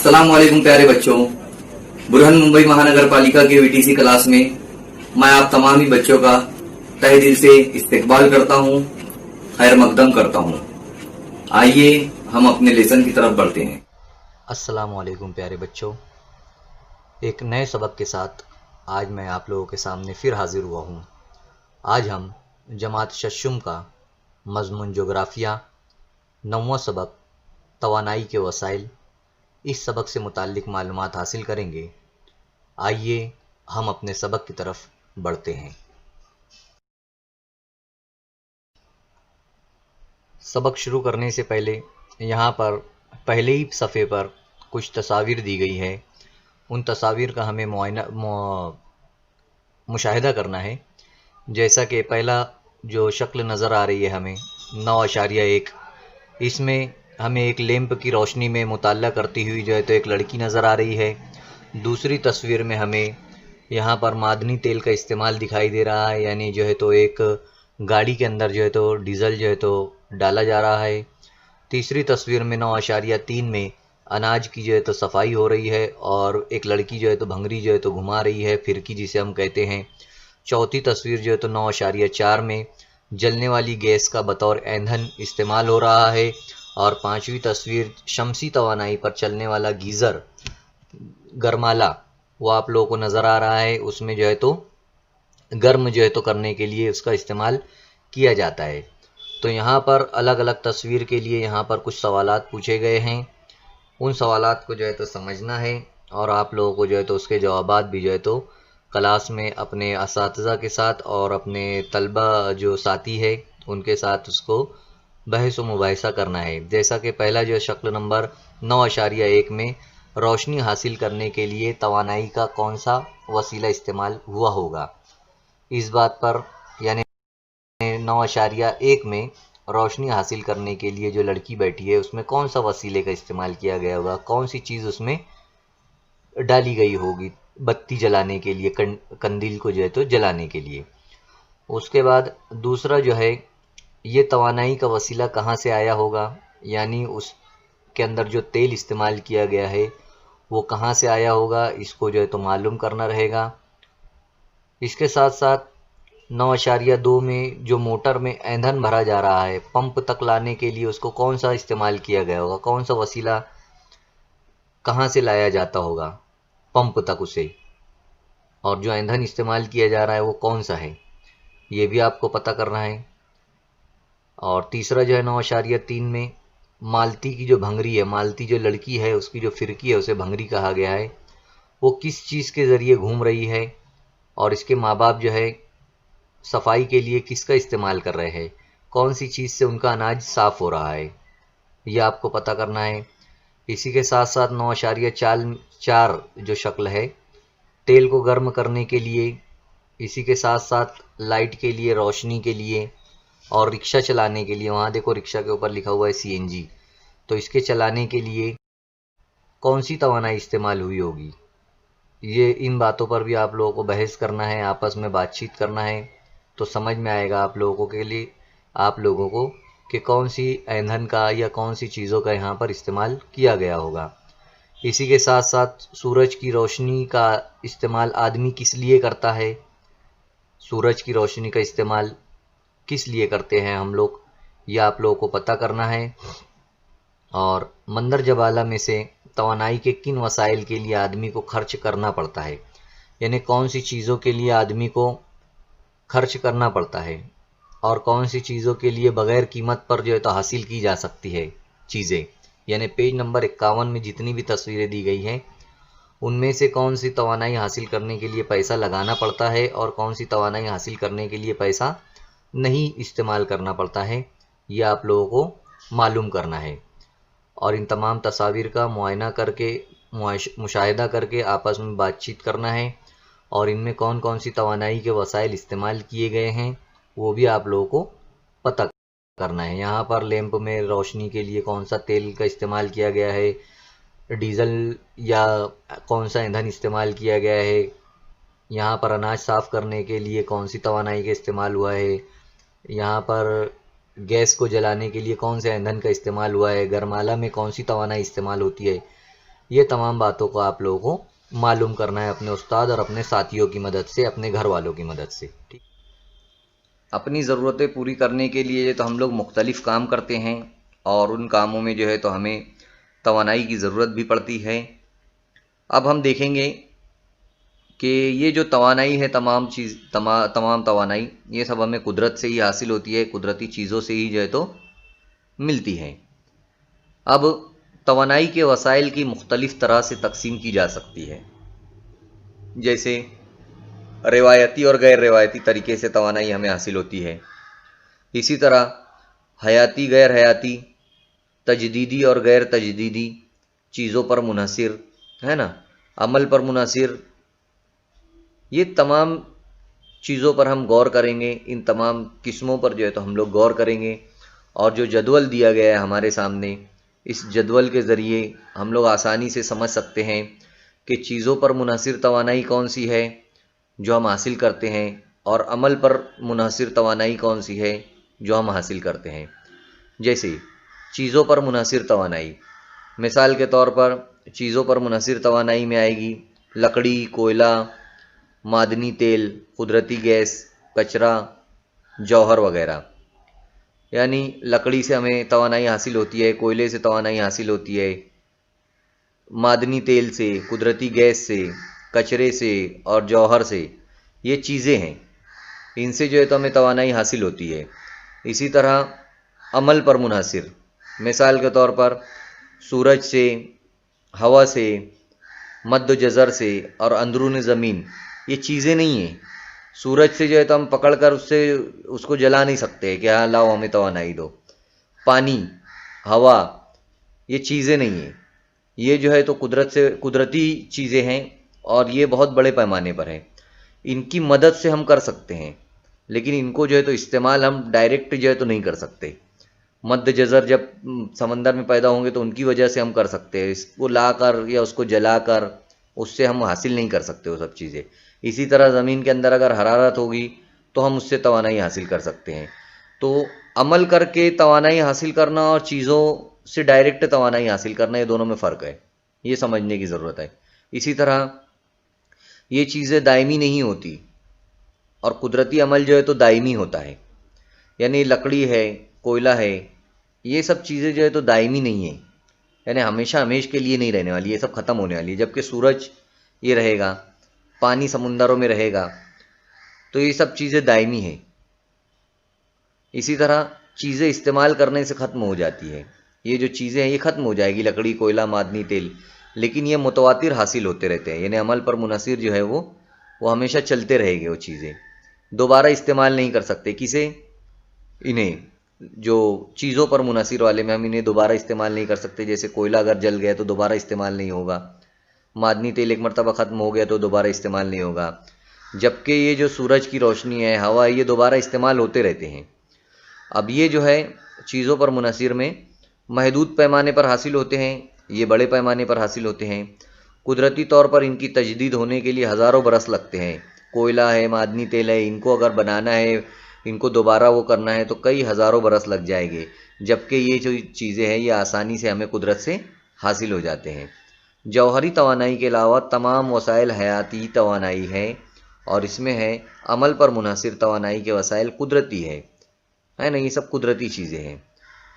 अस्सलाम वालेकुम प्यारे बच्चों। बुरहान मुंबई महानगर पालिका के वीटीसी क्लास में मैं आप तमाम ही बच्चों का तहे दिल से इस्तकबाल करता हूं, खैर मकदम करता हूं। आइए हम अपने लेसन की तरफ बढ़ते हैं। अस्सलाम वालेकुम प्यारे बच्चों, एक नए सबक के साथ आज मैं आप लोगों के सामने फिर हाजिर हुआ हूँ। आज हम जमात शशुम का मज़मून जोग्राफिया 9वां सबक तवानाई के वसाइल, इस सबक से मुताल्लिक मालूमात हासिल करेंगे। आइए हम अपने सबक की तरफ बढ़ते हैं। सबक शुरू करने से पहले यहाँ पर पहले ही सफ़े पर कुछ तस्वीर दी गई है। उन तस्वीर का हमें मुशाहिदा करना है। जैसा कि पहला जो शक्ल नज़र आ रही है हमें 9.1, इसमें हमें एक लैंप की रोशनी में मुताल्ला करती हुई जो है तो एक लड़की नज़र आ रही है। दूसरी तस्वीर में हमें यहाँ पर मादनी तेल का इस्तेमाल दिखाई दे रहा है, यानी जो है तो एक गाड़ी के अंदर जो है तो डीज़ल जो है तो डाला जा रहा है। तीसरी तस्वीर में 9.3 में अनाज की जो है तो सफाई हो रही है और एक लड़की जो है तो भंगरी जो है तो घुमा रही है, फिरकी जिसे हम कहते हैं। चौथी तस्वीर जो है तो 9.4 में जलने वाली गैस का बतौर ईंधन इस्तेमाल हो रहा है। और पांचवी तस्वीर शमसी तवानाई पर चलने वाला गीज़र गरमाला वो आप लोगों को नज़र आ रहा है। उसमें जो है तो गर्म जो है तो करने के लिए उसका इस्तेमाल किया जाता है। तो यहाँ पर अलग अलग तस्वीर के लिए यहाँ पर कुछ सवालात पूछे गए हैं। उन सवालात को जो है तो समझना है और आप लोगों को जो है तो उसके जवाबात भी जो है तो क्लास में अपने असातिज़ा के साथ और अपने तलबा जो साथी है उनके साथ उसको बहस व मुबाहिसा करना है। जैसा कि पहला जो शक्ल नंबर 9.1 में रोशनी हासिल करने के लिए तवानाई का कौन सा वसीला इस्तेमाल हुआ होगा, इस बात पर यानी 9.1 में रोशनी हासिल करने के लिए जो लड़की बैठी है उसमें कौन सा वसीले का इस्तेमाल किया गया होगा, कौन सी चीज़ उसमें डाली गई होगी बत्ती जलाने के लिए, कंदील को जो है तो जलाने के लिए। उसके बाद दूसरा जो है ये तवानाई का वसीला कहाँ से आया होगा, यानी उसके अंदर जो तेल इस्तेमाल किया गया है वो कहाँ से आया होगा, इसको जो है तो मालूम करना रहेगा। इसके साथ साथ 9.2 में जो मोटर में ईंधन भरा जा रहा है पंप तक लाने के लिए उसको कौन सा इस्तेमाल किया गया होगा, कौन सा वसीला कहाँ से लाया जाता होगा पंप तक उसे, और जो ईंधन इस्तेमाल किया जा रहा है वो कौन सा है, ये भी आपको पता करना है। और तीसरा जो है 9.3 में मालती की जो भंगरी है, मालती जो लड़की है उसकी जो फिरकी है उसे भंगरी कहा गया है, वो किस चीज़ के ज़रिए घूम रही है और इसके माँ बाप जो है सफाई के लिए किसका इस्तेमाल कर रहे हैं, कौन सी चीज़ से उनका अनाज साफ़ हो रहा है, ये आपको पता करना है। इसी के साथ साथ 9.4 जो शक्ल है तेल को गर्म करने के लिए, इसी के साथ साथ लाइट के लिए, रोशनी के लिए और रिक्शा चलाने के लिए, वहाँ देखो रिक्शा के ऊपर लिखा हुआ है CNG, तो इसके चलाने के लिए कौन सी तवानाई इस्तेमाल हुई होगी, ये इन बातों पर भी आप लोगों को बहस करना है, आपस में बातचीत करना है। तो समझ में आएगा आप लोगों को कि कौन सी ईंधन का या कौन सी चीज़ों का यहाँ पर इस्तेमाल किया गया होगा। इसी के साथ साथ सूरज की रोशनी का इस्तेमाल आदमी किस लिए करता है, सूरज की रोशनी का इस्तेमाल किस लिए करते हैं हम लोग, ये आप लोगों को पता करना है। और मंदर जबाला में से तवानाई के किन वसाइल के लिए आदमी को खर्च करना पड़ता है, यानी कौन सी चीज़ों के लिए आदमी को खर्च करना पड़ता है और कौन सी चीज़ों के लिए बग़ैर कीमत पर जो है तो हासिल की जा सकती है चीज़ें। यानी पेज नंबर 51 में जितनी भी तस्वीरें दी गई हैं उनमें से कौन सी तवानाई हासिल करने के लिए पैसा लगाना पड़ता है और कौन सी तवानाई हासिल करने के लिए पैसा नहीं इस्तेमाल करना पड़ता है, ये आप लोगों को मालूम करना है। और इन तमाम तस्वीर का मुआयना करके, मुशाहिदा करके आपस में बातचीत करना है और इनमें कौन कौन सी तवानाई के वसाइल इस्तेमाल किए गए हैं वो भी आप लोगों को पता करना है। यहाँ पर लैंप में रोशनी के लिए कौन सा तेल का इस्तेमाल किया गया है, डीजल या कौन सा ईंधन इस्तेमाल किया गया है, यहाँ पर अनाज साफ़ करने के लिए कौन सी तवानाई का इस्तेमाल हुआ है, यहाँ पर गैस को जलाने के लिए कौन से ईंधन का इस्तेमाल हुआ है, गरमाला में कौन सी तवानाई इस्तेमाल होती है, ये तमाम बातों को आप लोगों को मालूम करना है अपने उस्ताद और अपने साथियों की मदद से, अपने घर वालों की मदद से। ठीक, अपनी ज़रूरतें पूरी करने के लिए तो हम लोग मुख्तलिफ़ काम करते हैं और उन कामों में जो है तो हमें तवानाई की ज़रूरत भी पड़ती है। अब हम देखेंगे कि ये जो तवानाई है, तमाम तवानाई ये सब हमें कुदरत से ही हासिल होती है, कुदरती चीज़ों से ही जो है तो मिलती है। अब तवानाई के वसाइल की मुख्तलिफ़ तरह से तकसीम की जा सकती है, जैसे रिवायती और गैर रिवायती तरीके से तवानाई हमें हासिल होती है। इसी तरह हयाती गैर हयाती, तजदीदी और गैर तजदीदी चीज़ों पर मुनहसिर, है ना, अमल पर मुनहसिर, ये तमाम चीज़ों पर हम गौर करेंगे। इन तमाम किस्मों पर जो है तो हम लोग गौर करेंगे और जो जदवल दिया गया है हमारे सामने, इस जदवल के ज़रिए हम लोग आसानी से समझ सकते हैं कि चीज़ों पर मुनहसिर तवानाई कौन सी है जो हम हासिल करते हैं और अमल पर मुनहसिर तवानाई कौन सी है जो हम हासिल करते हैं। जैसे चीज़ों पर मुनहसिर तवानाई, मिसाल के तौर पर चीज़ों पर मुनहसिर तवानाई में आएगी लकड़ी, कोयला, मादनी तेल, कुदरती गैस, कचरा, जौहर वगैरह। यानी लकड़ी से हमें तवानाई हासिल होती है, कोयले से तवानाई हासिल होती है, मादनी तेल से, कुदरती गैस से, कचरे से और जौहर से, ये चीज़ें हैं, इनसे जो है तो हमें तवानाई हासिल होती है। इसी तरह अमल पर मुनहसिर, मिसाल के तौर पर सूरज से, हवा से, मद्द जज़र से और अंदरून ज़मीन, ये चीज़ें नहीं हैं। सूरज से जो है तो हम पकड़ कर उसको जला नहीं सकते कि हाँ लाओ हमें तवानाई दो। पानी, हवा, ये चीज़ें नहीं हैं, ये जो है तो कुदरती चीज़ें हैं और ये बहुत बड़े पैमाने पर हैं। इनकी मदद से हम कर सकते हैं, लेकिन इनको जो है तो इस्तेमाल हम डायरेक्ट जो है तो नहीं कर सकते। मद्द जज़र जब समंदर में पैदा होंगे तो उनकी वजह से हम कर सकते हैं, इसको लाकर या उसको जलाकर उससे हम हासिल नहीं कर सकते वो सब चीज़ें। इसी तरह ज़मीन के अंदर अगर हरारत होगी तो हम उससे तवानाई हासिल कर सकते हैं। तो अमल करके तवानाई हासिल करना और चीज़ों से डायरेक्ट तवानाई हासिल करना, ये दोनों में फ़र्क है, ये समझने की ज़रूरत है। इसी तरह ये चीज़ें दायमी नहीं होती और कुदरती अमल जो है तो दायमी होता है। यानी लकड़ी है, कोयला है, ये सब चीज़ें जो है तो दायमी नहीं है, यानी हमेशा हमेश के लिए नहीं रहने वाली, ये सब ख़त्म होने वाली है। जबकि सूरज ये रहेगा, पानी समुंदरों में रहेगा, तो ये सब चीज़ें दायमी हैं। इसी तरह चीज़ें इस्तेमाल करने से ख़त्म हो जाती है, ये जो चीज़ें हैं ये ख़त्म हो जाएगी, लकड़ी, कोयला, मादनी तेल, लेकिन ये मुतवातिर हासिल होते रहते हैं। यानी अमल पर मुनहसिर जो है वो हमेशा चलते रहेंगे। वो चीज़ें दोबारा इस्तेमाल नहीं कर सकते, किसे, इन्हें, जो चीज़ों पर मुनहसिर वाले में हम इन्हें दोबारा इस्तेमाल नहीं कर सकते। जैसे कोयला अगर जल गया तो दोबारा इस्तेमाल नहीं होगा, मादनी तेल एक मरतबा ख़त्म हो गया तो दोबारा इस्तेमाल नहीं होगा। जबकि ये जो सूरज की रोशनी है, हवा है, ये दोबारा इस्तेमाल होते रहते हैं। अब ये जो है चीज़ों पर मुनहसिर में महदूद पैमाने पर हासिल होते हैं, ये बड़े पैमाने पर हासिल होते हैं। कुदरती तौर पर इनकी तजदीद होने के लिए हज़ारों बरस लगते हैं। कोयला है, मादनी तेल है, इनको अगर बनाना है, इनको दोबारा वो करना है तो कई हज़ारों बरस लग जाएंगे। जबकि ये जो चीज़ें हैं ये आसानी से हमें कुदरत से हासिल हो जाते हैं। जौहरी तवानाई के अलावा तमाम वसाइल हयाती तवानाई है और इसमें है अमल पर मुनहसिर तवानाई के वसाइल कुदरती है ना, ये सब कुदरती चीज़ें हैं।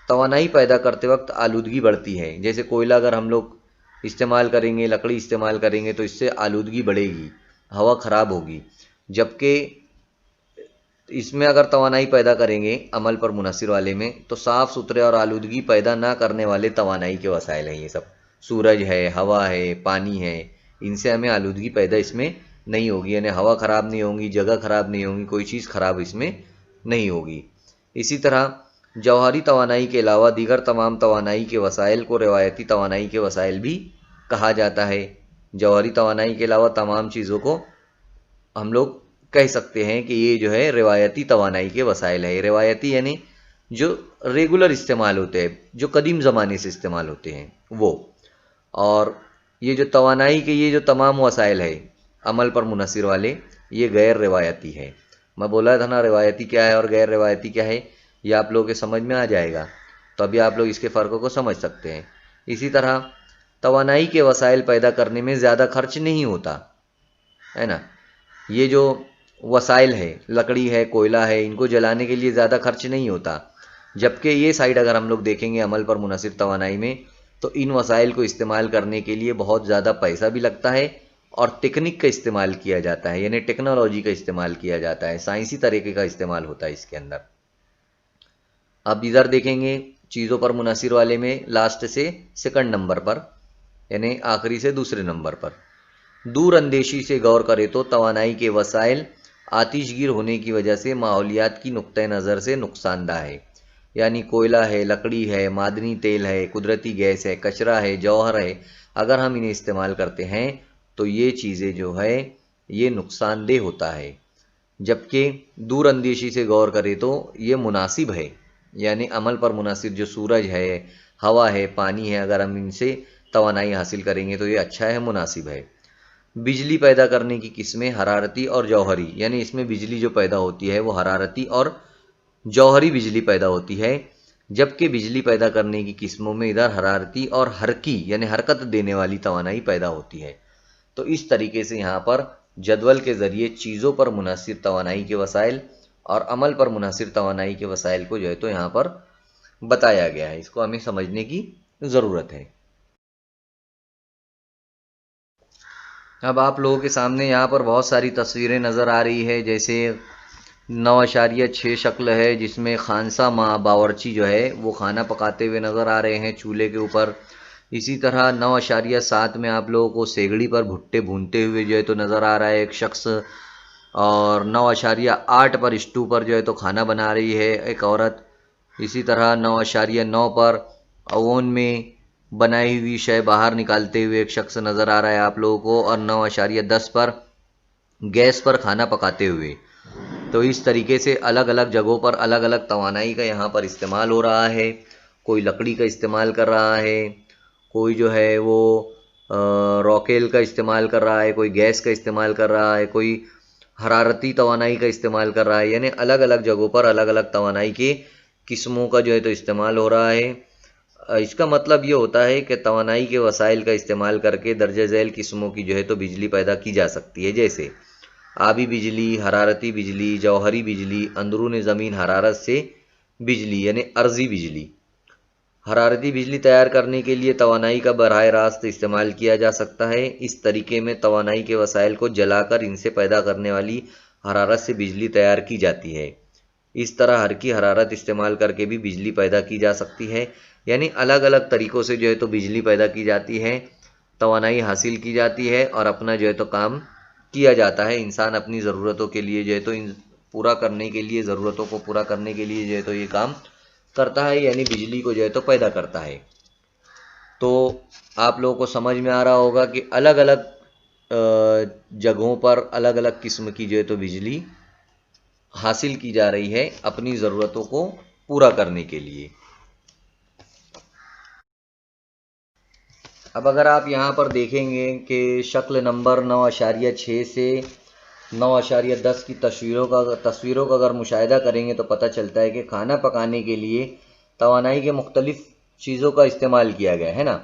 तवानाई पैदा करते वक्त आलूदगी बढ़ती है। जैसे कोयला अगर हम लोग इस्तेमाल करेंगे, लकड़ी इस्तेमाल करेंगे तो इससे आलूदगी बढ़ेगी, हवा ख़राब होगी। जबकि इसमें अगर तवानाई पैदा करेंगे अमल पर मुनहसिर वाले में तो साफ़ सुथरे और आलूदगी पैदा ना करने वाले तवानाई के वसाइल हैं ये सब। सूरज है, हवा है, पानी है, इनसे हमें आलूदगी पैदा इसमें नहीं होगी, यानी हवा ख़राब नहीं होगी, जगह ख़राब नहीं होगी, कोई चीज़ ख़राब इसमें नहीं होगी। इसी तरह जौहरी तवानाई के अलावा दीगर तमाम तवानाई के वसाइल को रिवायती तवानाई के वसाइल भी कहा जाता है। जौहरी तवानाई के अलावा तमाम चीज़ों को हम लोग कह सकते हैं कि ये जो है रिवायती तवानाई के वसाइल है। रिवायती यानी जो रेगुलर इस्तेमाल होते हैं, जो कदीम ज़माने से इस्तेमाल होते हैं वो। और ये जो तवानाई के ये जो तमाम वसाइल है अमल पर मुनहसिर वाले, ये गैर रिवायती है। मैं बोला था ना रिवायती क्या है और गैर रिवायती क्या है, ये आप लोगों के समझ में आ जाएगा, तो अभी आप लोग इसके फ़र्क़ों को समझ सकते हैं। इसी तरह तवानाई के वसाइल पैदा करने में ज़्यादा खर्च नहीं होता, है ना। ये जो वसाइल है, लकड़ी है, कोयला है, इनको जलाने के लिए ज़्यादा खर्च नहीं होता। जबकि ये साइड अगर हम लोग देखेंगे अमल पर मुनहसिर तवानाई में, तो इन वसाइल को इस्तेमाल करने के लिए बहुत ज़्यादा पैसा भी लगता है और टेक्निक का इस्तेमाल किया जाता है, यानी टेक्नोलॉजी का इस्तेमाल किया जाता है, साइंसी तरीके का इस्तेमाल होता है इसके अंदर। अब इधर देखेंगे चीज़ों पर मुनहसिर वाले में लास्ट से सेकंड नंबर पर, यानी आखिरी से दूसरे नंबर पर, दूर अंदेशी से गौर करें तो तवानाई के वसाइल आतिशगीर होने की वजह से माहौलियात की नुक्ते नज़र से नुकसानदा है। यानी कोयला है, लकड़ी है, मादनी तेल है, कुदरती गैस है, कचरा है, जौहर है, अगर हम इन्हें इस्तेमाल करते हैं तो ये चीज़ें जो है ये नुकसानदेह होता है। जबकि दूर अंदेशी से गौर करें तो ये मुनासिब है, यानी अमल पर मुनासिब जो सूरज है, हवा है, पानी है, अगर हम इनसे तवानाई हासिल करेंगे तो ये अच्छा है, मुनासिब है। बिजली पैदा करने की किस्में हरारती और जौहरी, यानी इसमें बिजली जो पैदा होती है वो हरारती और जौहरी बिजली पैदा होती है। जबकि बिजली पैदा करने की किस्मों में इधर हरारती और हरकी यानी हरकत देने वाली तवानाई पैदा होती है। तो इस तरीके से यहाँ पर जदवल के ज़रिए चीज़ों पर मुनहसिर तवानाई के वसाइल और अमल पर मुनहसिर तवानाई के वसाइल को जो है तो यहाँ पर बताया गया है। इसको हमें समझने की ज़रूरत है। अब आप लोगों के सामने यहाँ पर बहुत सारी तस्वीरें नज़र आ रही है, जैसे 9.6 शक्ल है जिसमें खानसा माँ बावर्ची जो है वो खाना पकाते हुए नज़र आ रहे हैं चूल्हे के ऊपर। इसी तरह 9.7 में आप लोगों को सेगड़ी पर भुट्टे भूनते हुए जो है तो नज़र आ रहा है एक शख्स, और 9.8 पर स्टू पर जो है तो खाना बना रही है एक औरत। इसी तरह 9.9 पर ओवन में बनाई हुई शय बाहर निकालते हुए एक शख्स नज़र आ रहा है आप लोगों को, और 9.10 पर गैस पर खाना पकाते हुए। तो इस तरीके से अलग अलग जगहों पर अलग अलग तवानाई का यहाँ पर इस्तेमाल हो रहा है। कोई लकड़ी का इस्तेमाल कर रहा है, कोई जो है वो रॉकेल का इस्तेमाल कर रहा है, कोई गैस का इस्तेमाल कर रहा है, कोई हरारती तवानाई का इस्तेमाल कर रहा है, यानी अलग अलग जगहों पर अलग अलग तवानाई के किस्मों का जो है तो इस्तेमाल हो रहा है। इसका मतलब ये होता है कि तवानाई के वसाइल का इस्तेमाल करके दर्ज झैल किस्मों की जो है तो बिजली पैदा की जा सकती है, जैसे आबी बिजली, हरारती बिजली, जौहरी बिजली, अंदरून ज़मीन हरारत से बिजली यानी अर्जी बिजली। हरारती बिजली तैयार करने के लिए तवानाई का बराह रास्त इस्तेमाल किया जा सकता है। इस तरीके में तवानाई के वसाइल को जलाकर इनसे पैदा करने वाली हरारत से बिजली तैयार की जाती है। इस तरह हर की हरारत इस्तेमाल करके भी बिजली पैदा की जा सकती है, यानी अलग अलग तरीक़ों से जो है तो बिजली पैदा की जाती है, तवानाई हासिल की जाती है और अपना जो है तो काम किया जाता है। इंसान अपनी ज़रूरतों के लिए जो है तो पूरा करने के लिए, ज़रूरतों को पूरा करने के लिए जो है तो ये काम करता है, यानी बिजली को जो है तो पैदा करता है। तो आप लोगों को समझ में आ रहा होगा कि अलग अलग जगहों पर अलग अलग किस्म की जो है तो बिजली हासिल की जा रही है अपनी ज़रूरतों को पूरा करने के लिए। अब अगर आप यहाँ पर देखेंगे कि शक्ल नंबर 9.6 से 9.10 की तस्वीरों का अगर मुशाहिदा करेंगे तो पता चलता है कि खाना पकाने के लिए तवानाई के मुख्तलिफ़ चीज़ों का इस्तेमाल किया गया है ना।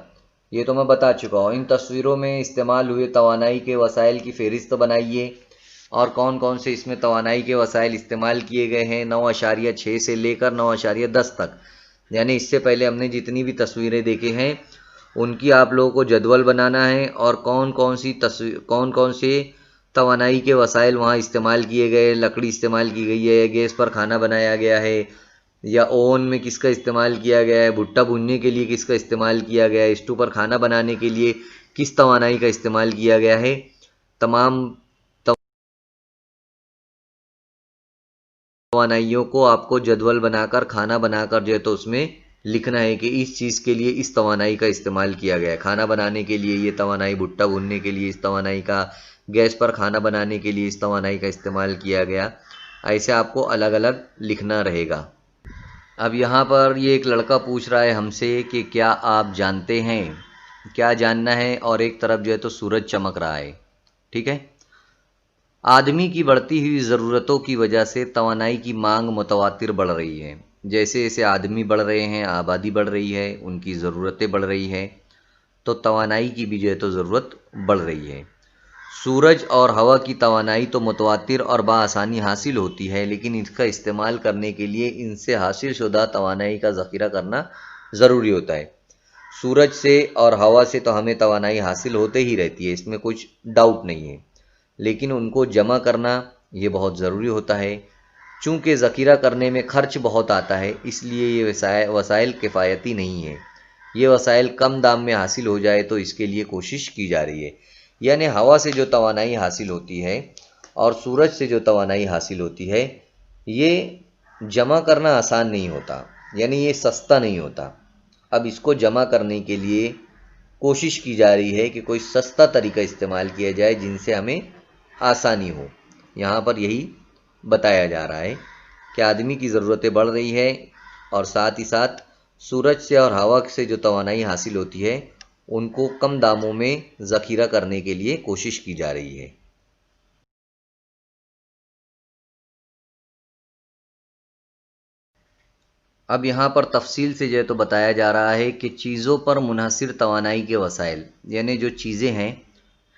ये तो मैं बता चुका हूँ। इन तस्वीरों में इस्तेमाल हुए तवानाई के वसाइल की फ़हरिस्त बनाइए और कौन कौन से इसमें तवानाई के वसाइल इस्तेमाल किए गए हैं 9.6 से लेकर 9.10 तक। यानी इससे पहले हमने जितनी भी तस्वीरें देखे हैं उनकी आप लोगों को जदवल बनाना है और कौन कौन से तवानाई के वसाइल वहाँ इस्तेमाल किए गए, लकड़ी इस्तेमाल की गई है, गैस पर खाना बनाया गया है या ओवन में किसका इस्तेमाल किया गया है, भुट्टा भूनने के लिए किसका इस्तेमाल किया गया है, स्टू पर खाना बनाने के लिए किस तवानाई का इस्तेमाल किया गया है। तमाम तवानाइयों को आपको जदवल बनाकर, खाना बनाकर जो है तो उसमें लिखना है कि इस चीज़ के लिए इस तवानाई का इस्तेमाल किया गया है। खाना बनाने के लिए ये तवानाई, भुट्टा भूनने के लिए इस तवानाई का, गैस पर खाना बनाने के लिए इस तवानाई का इस्तेमाल किया गया। ऐसे आपको अलग अलग लिखना रहेगा। अब यहाँ पर ये एक लड़का पूछ रहा है हमसे कि क्या आप जानते हैं, क्या जानना है, और एक तरफ जो है तो सूरज चमक रहा है। ठीक है। आदमी की बढ़ती हुई ज़रूरतों की वजह से तवानाई की मांग मुतवातिर बढ़ रही है। जैसे जैसे आदमी बढ़ रहे हैं, आबादी बढ़ रही है, उनकी ज़रूरतें बढ़ रही है, तो तवानाई की भी जो है तो ज़रूरत बढ़ रही है। सूरज और हवा की तवानाई तो मुतवातिर और बआसानी हासिल होती है, लेकिन इसका इस्तेमाल करने के लिए इनसे हासिल शुदा तवानाई का ज़ख़ीरा करना ज़रूरी होता है। सूरज से और हवा से तो हमें तवानाई हासिल होते ही रहती है, इसमें कुछ डाउट नहीं है, लेकिन उनको जमा करना ये बहुत ज़रूरी होता है। चूँकि ज़ख़ीरा करने में ख़र्च बहुत आता है, इसलिए ये वसाइल किफ़ायती नहीं है। ये वसाइल कम दाम में हासिल हो जाए तो इसके लिए कोशिश की जा रही है। यानी हवा से जो तवानाई हासिल होती है और सूरज से जो तवानाई हासिल होती है, ये जमा करना आसान नहीं होता, यानी ये सस्ता नहीं होता। अब इसको जमा करने के लिए कोशिश की जा रही है कि कोई सस्ता तरीका इस्तेमाल किया जाए जिनसे हमें आसानी हो। यहाँ पर यही बताया जा रहा है कि आदमी की ज़रूरतें बढ़ रही है और साथ ही साथ सूरज से और हवा से जो तवानाई हासिल होती है उनको कम दामों में ज़ख़ीरा करने के लिए कोशिश की जा रही है। अब यहाँ पर तफसील से जो है तो बताया जा रहा है कि चीज़ों पर मुनहसिर तवानाई के वसाइल, यानी जो चीज़ें हैं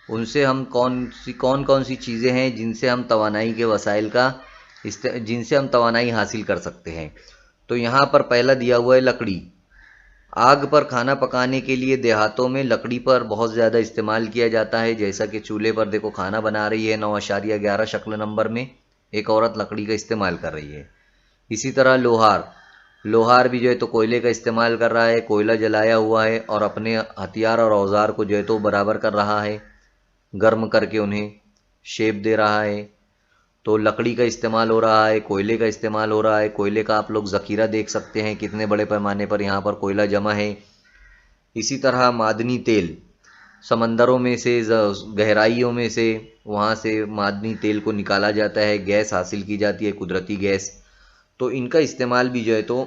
उनसे हम कौन कौन सी चीज़ें हैं जिनसे हम तवानाई के वसाइल का जिनसे हम तवानाई हासिल कर सकते हैं। तो यहाँ पर पहला दिया हुआ है लकड़ी। आग पर खाना पकाने के लिए देहातों में लकड़ी पर बहुत ज़्यादा इस्तेमाल किया जाता है। जैसा कि चूल्हे पर देखो खाना बना रही है 9.11 शक्ल नंबर में एक औरत लकड़ी का इस्तेमाल कर रही है। इसी तरह लोहार भी जो है तो कोयले का इस्तेमाल कर रहा है, कोयला जलाया हुआ है और अपने हथियार और औजार को जो है तो बराबर कर रहा है, गर्म करके उन्हें शेप दे रहा है। तो लकड़ी का इस्तेमाल हो रहा है, कोयले का इस्तेमाल हो रहा है। कोयले का आप लोग ज़ख़ीरा देख सकते हैं कितने बड़े पैमाने पर यहाँ पर कोयला जमा है। इसी तरह मादनी तेल, समंदरों में से गहराइयों में से वहाँ से मादनी तेल को निकाला जाता है, गैस हासिल की जाती है, कुदरती गैस। तो इनका इस्तेमाल भी जो है तो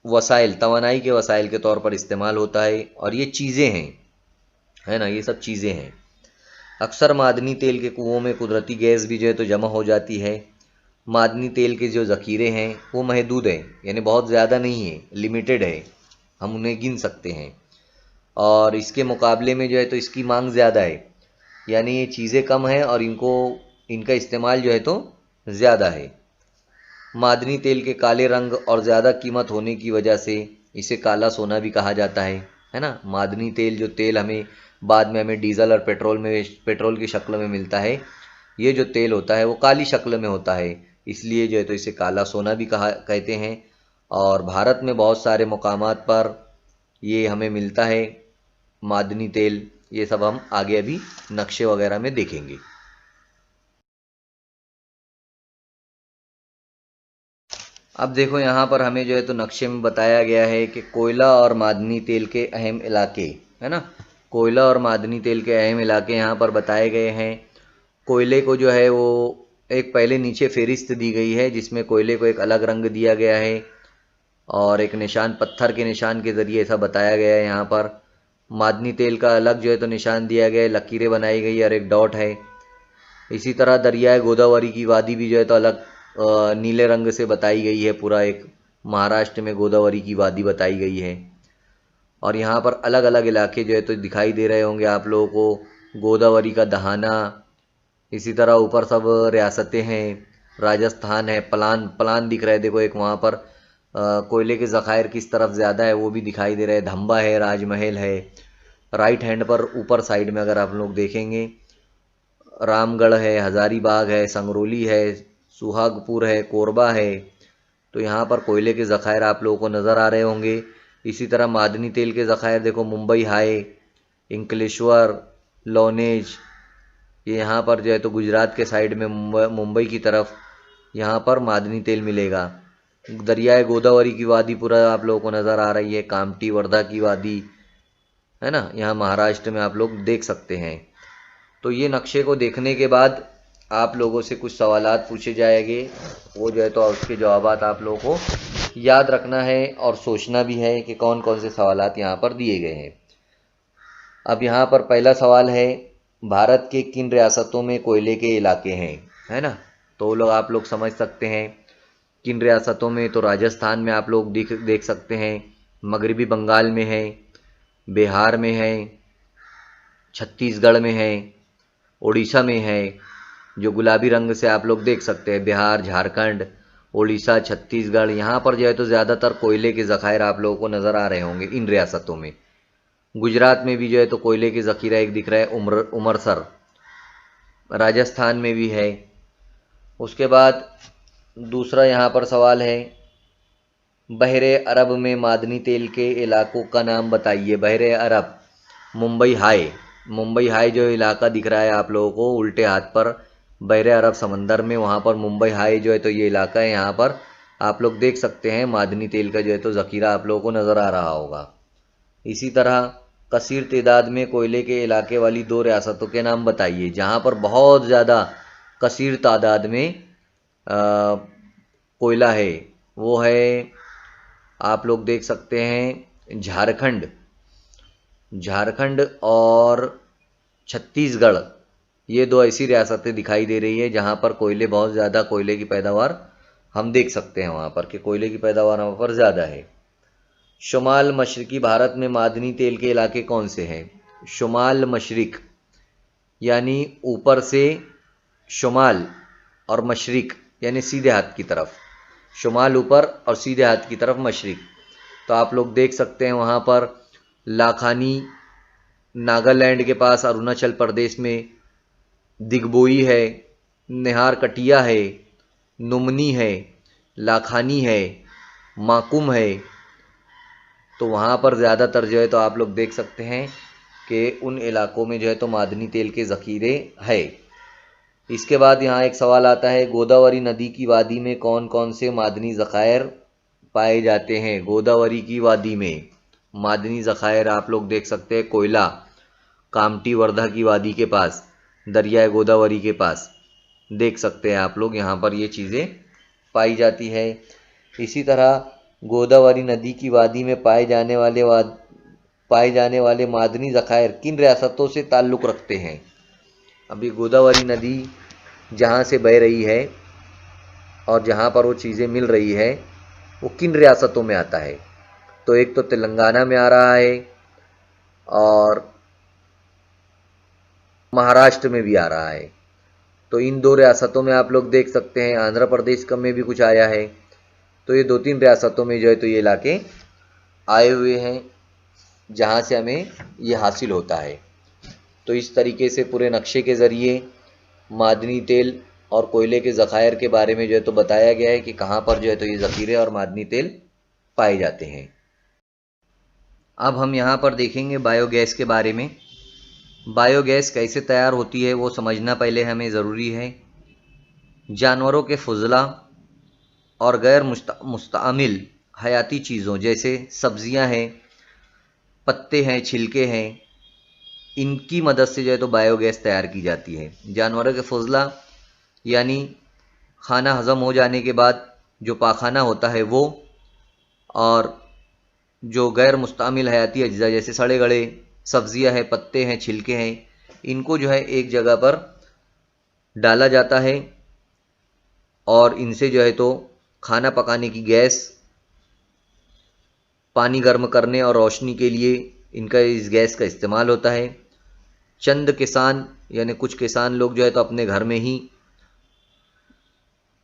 वसाइल, तवानाई के वसाइल के तौर पर इस्तेमाल होता है। और ये चीज़ें हैं, है ना, ये सब चीज़ें हैं। अक्सर मादनी तेल के कुओं में कुदरती गैस भी जो है तो जमा हो जाती है। मादनी तेल के जो ज़ख़ीरे हैं वो महदूद हैं, यानी बहुत ज़्यादा नहीं है, लिमिटेड है, हम उन्हें गिन सकते हैं। और इसके मुकाबले में जो है तो इसकी मांग ज़्यादा है, यानी ये चीज़ें कम हैं और इनका इस्तेमाल जो है तो ज़्यादा है। मादनी तेल के काले रंग और ज़्यादा कीमत होने की वजह से इसे काला सोना भी कहा जाता है ना। मादनी तेल जो तेल बाद में हमें डीजल और पेट्रोल की शक्ल में मिलता है, ये जो तेल होता है वो काली शक्ल में होता है, इसलिए जो है तो इसे काला सोना भी कहते हैं। और भारत में बहुत सारे मुकामात पर ये हमें मिलता है मादनी तेल। ये सब हम आगे अभी नक्शे वगैरह में देखेंगे। अब देखो यहाँ पर हमें जो है तो नक्शे में बताया गया है कि कोयला और मादनी तेल के अहम इलाके, है ना, कोयला और मादनी तेल के अहम इलाके यहाँ पर बताए गए हैं। कोयले को जो है वो एक पहले नीचे फहरिस्त दी गई है जिसमें कोयले को एक अलग रंग दिया गया है और एक निशान, पत्थर के निशान के ज़रिए ऐसा बताया गया है। यहाँ पर मादनी तेल का अलग जो है तो निशान दिया गया है, लकीरें बनाई गई और एक डॉट है। इसी तरह दरियाए गोदावरी की वादी भी जो है तो अलग नीले रंग से बताई गई है, पूरा एक महाराष्ट्र में गोदावरी की वादी बताई गई है। और यहाँ पर अलग अलग इलाके जो है तो दिखाई दे रहे होंगे आप लोगों को, गोदावरी का दहाना, इसी तरह ऊपर सब रियासतें हैं, राजस्थान है, पलान दिख रहा है, देखो एक वहाँ पर कोयले के ज़खायर किस तरफ ज़्यादा है वो भी दिखाई दे रहा है। धंबा है, राजमहल है। राइट हैंड पर ऊपर साइड में अगर आप लोग देखेंगे रामगढ़ है, हज़ारीबाग है, संगरोली है, सुहागपुर है, कोरबा है। तो यहाँ पर कोयले के ज़खायर आप लोगों को नज़र आ रहे होंगे। इसी तरह मादनी तेल के ज़खायर देखो, मुंबई हाई, इंकलेश्वर, लोनेज, ये यहाँ पर जो है तो गुजरात के साइड में मुंबई की तरफ यहाँ पर मादनी तेल मिलेगा। दरियाए गोदावरी की वादी पूरा आप लोगों को नज़र आ रही है, कामठी, वर्धा की वादी, है ना, यहाँ महाराष्ट्र में आप लोग देख सकते हैं। तो ये नक्शे को देखने के बाद आप लोगों से कुछ सवालात पूछे जाएंगे, वो जो है तो उसके जवाबात आप लोगों को याद रखना है और सोचना भी है कि कौन कौन से सवालात यहाँ पर दिए गए हैं। अब यहाँ पर पहला सवाल है, भारत के किन रियासतों में कोयले के इलाके हैं, है ना। तो आप लोग समझ सकते हैं किन रियासतों में। तो राजस्थान में आप लोग देख सकते हैं, मगरबी बंगाल में है, बिहार में है, छत्तीसगढ़ में है, उड़ीसा में है। जो गुलाबी रंग से आप लोग देख सकते हैं, बिहार, झारखंड, उड़ीसा, छत्तीसगढ़, यहाँ पर जो है तो ज़्यादातर कोयले के ज़खायर आप लोगों को नज़र आ रहे होंगे इन रियासतों में। गुजरात में भी जो है तो कोयले के ज़खीरा एक दिख रहा है, उमरसर। राजस्थान में भी है। उसके बाद दूसरा यहाँ पर सवाल है, बहरे अरब में मादनी तेल के इलाकों का नाम बताइए। बहरे अरब, मुंबई हाई। मुंबई हाई जो इलाका दिख रहा है आप लोगों को उल्टे हाथ पर, बहरे अरब समंदर में, वहाँ पर मुंबई हाई जो है तो ये इलाका है। यहाँ पर आप लोग देख सकते हैं मादनी तेल का जो है तो ज़खीरा आप लोगों को नज़र आ रहा होगा। इसी तरह कसीर तादाद में कोयले के इलाके वाली 2 रियासतों के नाम बताइए जहाँ पर बहुत ज़्यादा कसीर तादाद में कोयला है। वो है, आप लोग देख सकते हैं, झारखंड और छत्तीसगढ़। ये 2 ऐसी रियासतें दिखाई दे रही है जहाँ पर बहुत ज़्यादा कोयले की पैदावार हम देख सकते हैं, वहाँ पर कि कोयले की पैदावार वहाँ पर ज़्यादा है। शुमाल मशरकी भारत में मादनी तेल के इलाके कौन से हैं? शुमाल मशरिक यानी ऊपर से शुमाल और मशरिक यानी सीधे हाथ की तरफ, शुमाल ऊपर और सीधे हाथ की तरफ मशरिक। तो आप लोग देख सकते हैं वहाँ पर लाखानी नागालैंड के पास, अरुणाचल प्रदेश में दिगबोई है, निहार कटिया है, नुमनी है, लाखानी है, माकुम है। तो वहाँ पर ज़्यादातर जो है तो आप लोग देख सकते हैं कि उन इलाकों में जो है तो मादनी तेल के ज़खीरे है। इसके बाद यहाँ एक सवाल आता है, गोदावरी नदी की वादी में कौन कौन से मादनी ज़खायर पाए जाते हैं? गोदावरी की वादी में मादनी ज़खायर आप लोग देख सकते हैं, कोयला कामटी वर्धा की वादी के पास, दरियाए गोदावरी के पास देख सकते हैं आप लोग, यहाँ पर ये चीज़ें पाई जाती है। इसी तरह गोदावरी नदी की वादी में पाए जाने वाले मादनी ज़खायर किन रियासतों से ताल्लुक़ रखते हैं? अभी गोदावरी नदी जहाँ से बह रही है और जहाँ पर वो चीज़ें मिल रही है वो किन रियासतों में आता है? तो एक तो तेलंगाना में आ रहा है और महाराष्ट्र में भी आ रहा है। तो इन 2 रियासतों में आप लोग देख सकते हैं, आंध्र प्रदेश का में भी कुछ आया है। तो ये 2-3 रियासतों में जो है तो ये इलाके आए हुए हैं जहाँ से हमें ये हासिल होता है। तो इस तरीके से पूरे नक्शे के ज़रिए मादनी तेल और कोयले के ज़खायर के बारे में जो है तो बताया गया है कि कहाँ पर जो है तो ये ज़खीरे और मादनी तेल पाए जाते हैं। अब हम यहाँ पर देखेंगे बायोगैस के बारे में। बायोगैस कैसे तैयार होती है वो समझना पहले हमें ज़रूरी है। जानवरों के फुजला और गैर मुस्तअमिल हयाती चीज़ों जैसे सब्जियां हैं, पत्ते हैं, छिलके हैं, इनकी मदद से जो है तो बायोगैस तैयार की जाती है। जानवरों के फुजला यानी खाना हज़म हो जाने के बाद जो पाखाना होता है वो, और जो गैर मुस्तअमिल हयाती अज्जा जैसे सड़े गले सब्जियां हैं, पत्ते हैं, छिलके हैं, इनको जो है एक जगह पर डाला जाता है और इनसे जो है तो खाना पकाने की गैस, पानी गर्म करने और रोशनी के लिए इस गैस का इस्तेमाल होता है। चंद किसान यानी कुछ किसान लोग जो है तो अपने घर में ही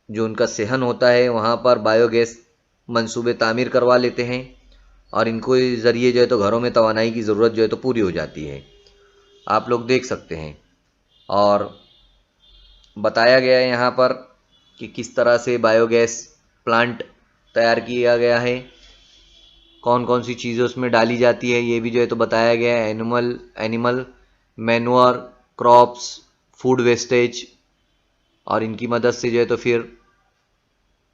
जो उनका सेहन होता है वहाँ पर बायोगैस मंसूबे तामीर करवा लेते हैं और इनको इस ज़रिए जो है तो घरों में तवानाई की ज़रूरत जो है तो पूरी हो जाती है। आप लोग देख सकते हैं और बताया गया है यहाँ पर कि किस तरह से बायोगैस प्लांट तैयार किया गया है, कौन कौन सी चीज़ें उसमें डाली जाती है, ये भी जो है तो बताया गया है। Animal manure, crops, food wastage, और इनकी मदद से जो है तो फिर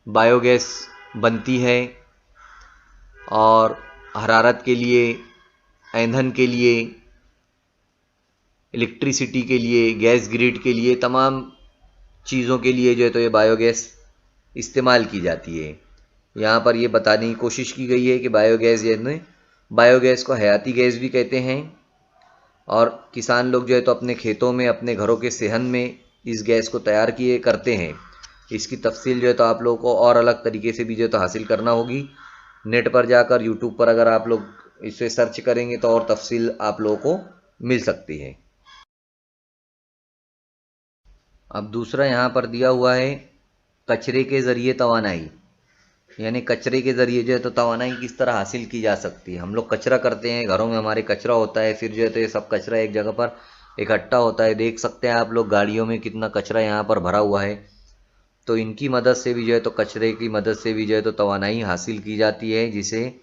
बायोगैस बनती है और हरारत के लिए, ईंधन के लिए, इलेक्ट्रिसिटी के लिए, गैस ग्रिड के लिए, तमाम चीज़ों के लिए जो है तो ये बायोगैस इस्तेमाल की जाती है। यहाँ पर ये बताने की कोशिश की गई है कि बायोगैस को हयाती गैस भी कहते हैं और किसान लोग जो है तो अपने खेतों में, अपने घरों के सेहन में इस गैस को तैयार करते हैं। इसकी तफसील जो है तो आप लोगों को और अलग तरीके से भी जो है तो हासिल करना होगी। नेट पर जाकर, यूट्यूब पर अगर आप लोग इसे सर्च करेंगे तो और तफसील आप लोगों को मिल सकती है। अब दूसरा यहाँ पर दिया हुआ है कचरे के ज़रिए तवानाई, यानी कचरे के ज़रिए जो है तो तवानाई किस तरह हासिल की जा सकती है। हम लोग कचरा करते हैं, घरों में हमारे कचरा होता है, फिर जो है तो ये सब कचरा एक जगह पर इकट्ठा होता है। देख सकते हैं आप लोग गाड़ियों में कितना कचरा यहाँ पर भरा हुआ है। तो इनकी मदद से भी जो है तो कचरे की मदद से भी जो है तो तवानाई हासिल की जाती है, जिसे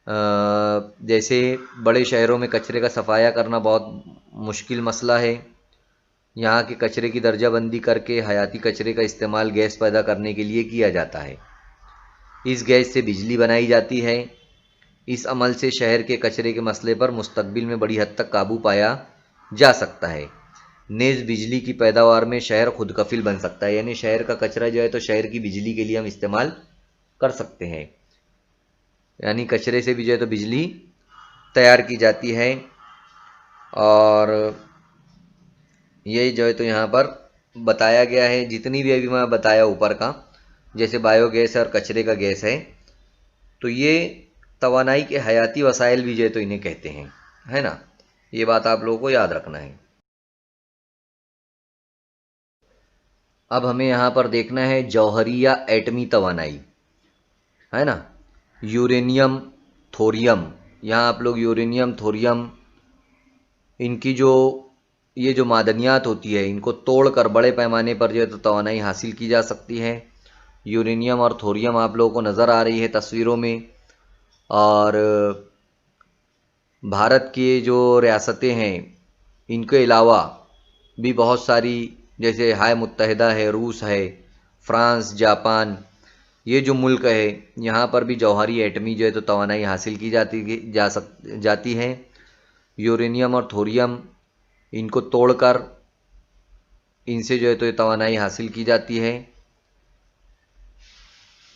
जैसे बड़े शहरों में कचरे का सफाया करना बहुत मुश्किल मसला है। यहाँ के कचरे की दर्जाबंदी करके हयाती कचरे का इस्तेमाल गैस पैदा करने के लिए किया जाता है। इस गैस से बिजली बनाई जाती है। इस अमल से शहर के कचरे के मसले पर मुस्तकबिल में बड़ी हद तक काबू पाया जा सकता है। नेज़ बिजली की पैदावार में शहर खुद कफिल बन सकता है, यानी शहर का कचरा जो है तो शहर की बिजली के लिए हम इस्तेमाल कर सकते हैं। यानी कचरे से भी जो है तो बिजली तैयार की जाती है। और ये जो है तो यहाँ पर बताया गया है, जितनी भी अभी मैं बताया ऊपर का, जैसे बायोगैस और कचरे का गैस है, तो ये तवानाई के हयाती वसाइल भी जो है तो इन्हें कहते हैं, है ना। ये बात आप लोगों को याद रखना है। अब हमें यहाँ पर देखना है जौहरी या एटमी तवानाई, है ना। यूरेनियम, थोरियम, यहाँ आप लोग यूरेनियम, थोरियम, इनकी जो ये जो मादनियात होती है, इनको तोड़कर बड़े पैमाने पर जो है तो तवानाई हासिल की जा सकती है। यूरेनियम और थोरियम आप लोगों को नज़र आ रही है तस्वीरों में। और भारत की जो रियासतें हैं, इनके अलावा भी बहुत सारी, जैसे हाय मुत्तहिदा है, रूस है, फ्रांस, जापान, ये जो मुल्क है, यहाँ पर भी जौहरी एटमी जो है तो तवानाई हासिल की जाती है। यूरेनियम और थोरियम, इनको तोड़कर इनसे जो है तो ये तवानाई हासिल की जाती है।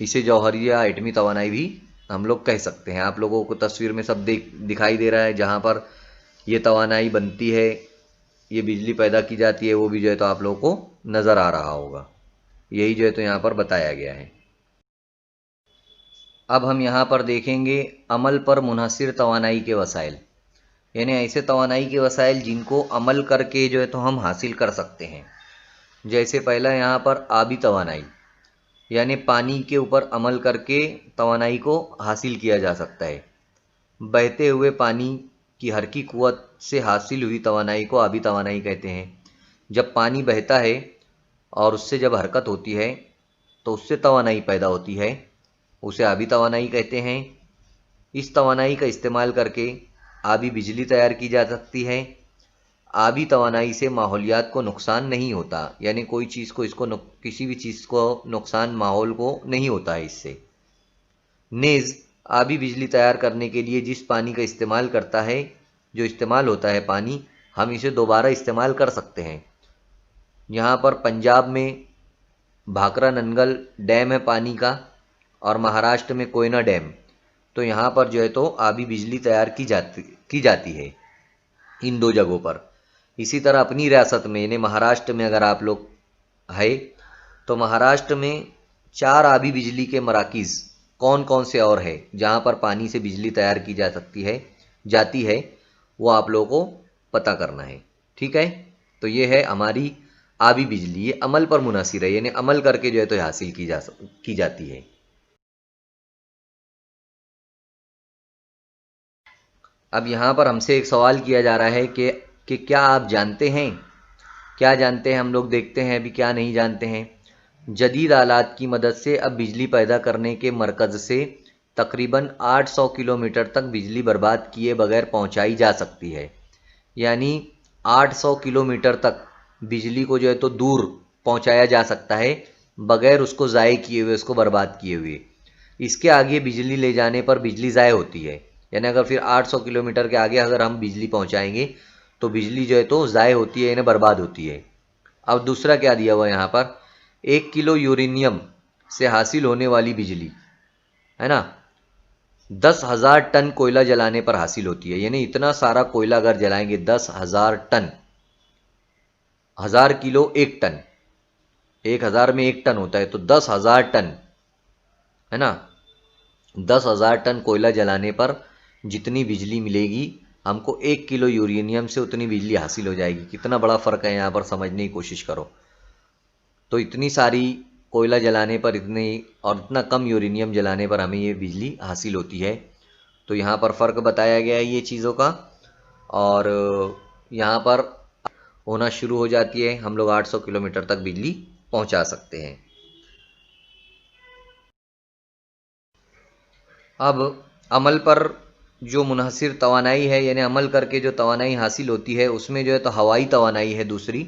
इसे जौहरी या एटमी तवानाई भी हम लोग कह सकते हैं। आप लोगों को तस्वीर में सब दिखाई दे रहा है, जहाँ पर ये तवानाई बनती है, ये बिजली पैदा की जाती है, वो भी जो है तो आप लोगों को नज़र आ रहा होगा। यही जो है तो यहाँ पर बताया गया है। अब हम यहाँ पर देखेंगे अमल पर मुनहसिर तवानाई के वसाइल, यानी ऐसे तवानाई के वसाइल जिनको अमल करके जो है तो हम हासिल कर सकते हैं। जैसे पहला यहाँ पर आबी तवानाई, यानी पानी के ऊपर अमल करके तवानाई को हासिल किया जा सकता है। बहते हुए पानी की हरकी कुव्वत से हासिल हुई तवानाई को आबी तवानाई कहते हैं। जब पानी बहता है और उससे जब हरकत होती है तो उससे तवानाई पैदा होती है, उसे आबी तवानाई कहते हैं। इस तवानाई का इस्तेमाल करके आबी बिजली तैयार की जा सकती है। आबी तवानाई से माहौलियात को नुकसान नहीं होता, यानी कोई चीज़ को किसी भी चीज़ को नुकसान माहौल को नहीं होता है इससे। नेज़ आबी बिजली तैयार करने के लिए जिस पानी का इस्तेमाल करता है, जो इस्तेमाल होता है पानी, हम इसे दोबारा इस्तेमाल कर सकते हैं। यहाँ पर पंजाब में भाखरा नंगल डैम है पानी का, और महाराष्ट्र में कोयना डैम। तो यहाँ पर जो है तो आबी बिजली तैयार की जाती है इन दो जगहों पर। इसी तरह अपनी रियासत में, यानी महाराष्ट्र में अगर आप लोग है, तो महाराष्ट्र में 4 आबी बिजली के मराकीज़ कौन कौन से और है जहाँ पर पानी से बिजली तैयार की जाती है, वो आप लोगों को पता करना है। ठीक है, तो ये है हमारी आबी बिजली। ये अमल पर मुनासिर है, यानी अमल करके जो है तो हासिल की जाती है। अब यहाँ पर हमसे एक सवाल किया जा रहा है कि क्या आप जानते हैं, क्या जानते हैं, हम लोग देखते हैं अभी क्या नहीं जानते हैं। जदीद आलात की मदद से अब बिजली पैदा करने के मरकज़ से तकरीबन 800 किलोमीटर तक बिजली बर्बाद किए बगैर पहुंचाई जा सकती है। यानी 800 किलोमीटर तक बिजली को जो है तो दूर पहुंचाया जा सकता है बगैर उसको ज़ाय किए हुए, उसको बर्बाद किए हुए। इसके आगे बिजली ले जाने पर बिजली ज़ाय होती है, यानी अगर फिर 800 किलोमीटर के आगे अगर हम बिजली पहुंचाएंगे तो बिजली जो है तो ज़ाय होती है, यानी बर्बाद होती है। अब दूसरा क्या दिया हुआ है यहाँ पर, 1 किलो यूरेनियम से हासिल होने वाली बिजली, है ना, 10,000 टन कोयला जलाने पर हासिल होती है। यानी इतना सारा कोयला अगर जलाएंगे, 10,000 टन, 1000 किलो 1 टन, 1000 में 1 टन होता है, तो 10,000 टन, है ना, 10,000 टन कोयला जलाने पर जितनी बिजली मिलेगी हमको 1 किलो यूरेनियम से उतनी बिजली हासिल हो जाएगी। कितना बड़ा फ़र्क है यहाँ पर, समझने की कोशिश करो। तो इतनी सारी कोयला जलाने पर इतना कम यूरेनियम जलाने पर हमें ये बिजली हासिल होती है। तो यहाँ पर फ़र्क बताया गया है ये चीज़ों का, और यहाँ पर होना शुरू हो जाती है। हम लोग 800 किलोमीटर तक बिजली पहुँचा सकते हैं। अब अमल पर जो मुनहसिर तवानाई है, यानी अमल करके जो तवानाई हासिल होती है, उसमें जो है तो हवाई तवानाई है दूसरी।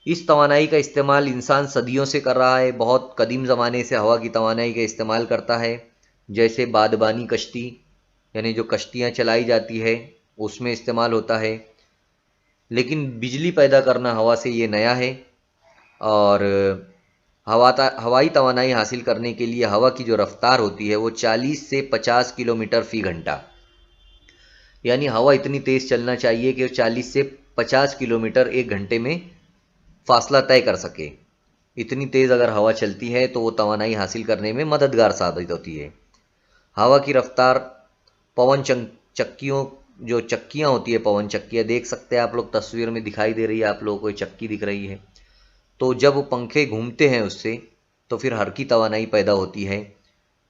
इस तवानाई का इस्तेमाल इंसान सदियों से कर रहा है। बहुत कदीम ज़माने से हवा की तवानाई का इस्तेमाल करता है। जैसे बादबानी कश्ती, यानी जो कश्तियाँ चलाई जाती है उसमें इस्तेमाल होता है। लेकिन बिजली पैदा करना हवा से ये नया है। और हवाई तवानाई हासिल करने के लिए हवा की जो रफ्तार होती है वो 40 से 50 किलोमीटर फी घंटा, यानी हवा इतनी तेज़ चलना चाहिए कि 40 से 50 किलोमीटर एक घंटे में फासला तय कर सके। इतनी तेज़ अगर हवा चलती है तो वो तवानाई हासिल करने में मददगार साबित होती है। हवा की रफ्तार पवन चक्कियों, जो चक्कियाँ होती है, पवन चक्कियाँ देख सकते हैं आप लोग, तस्वीर में दिखाई दे रही है आप लोगों को, चक्की दिख रही है। तो जब वो पंखे घूमते हैं उससे तो फिर हरकी तवानाई पैदा होती है।